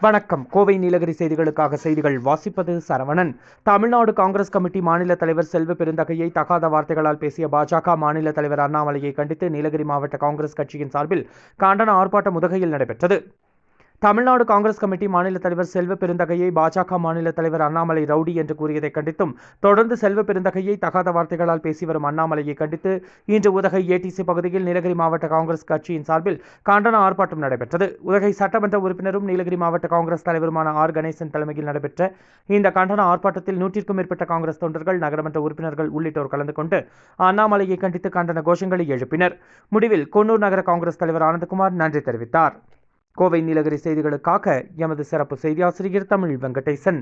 வணக்கம். கோவை நீலகிரி செய்திகளுக்காக செய்திகள் வாசிப்பது சரவணன். தமிழ்நாடு காங்கிரஸ் கமிட்டி மாநில தலைவர் செல்வ பெருந்தகையை தகாத வார்த்தைகளால் பேசிய பாஜக மாநில தலைவர் அண்ணாமலையை கண்டித்து நீலகிரி மாவட்ட காங்கிரஸ் கட்சியின் சார்பில் கண்டன ஆர்ப்பாட்டம் உதகையில் நடைபெற்றது. தமிழ்நாடு காங்கிரஸ் கமிட்டி மாநில தலைவர் செல்வ பெருந்தகையை பாஜக மாநில தலைவர் அண்ணாமலை ரவுடி என்று கூறியதை கண்டித்தும், தொடர்ந்து செல்வ பெருந்தகையை தகாத வார்த்தைகளால் பேசி வரும் அண்ணாமலையை கண்டித்து இன்று உதகை ஏடிசி பகுதியில் நீலகிரி மாவட்ட காங்கிரஸ் கட்சியின் சார்பில் கண்டன ஆர்ப்பாட்டம் நடைபெற்றது. உதகை சட்டமன்ற உறுப்பினரும் நீலகிரி மாவட்ட காங்கிரஸ் தலைவருமான ஆர் கணேசன் தலைமையில் நடைபெற்ற இந்த கண்டன ஆர்ப்பாட்டத்தில் 100க்கும் மேற்பட்ட காங்கிரஸ் தொண்டர்கள், நகரமன்ற உறுப்பினர்கள் உள்ளிட்டோர் கலந்து கொண்டு அண்ணாமலையை கண்டித்து கண்டன கோஷங்களை எழுப்பினர். முடிவில் குன்னூர் நகர காங்கிரஸ் தலைவர் ஆனந்தகுமார் நன்றி தெரிவித்தார். கோவை நீலகிரி செய்திகளுக்காக எமது சிறப்பு செய்தியாசிரியர் தமிழ் வெங்கடேசன்.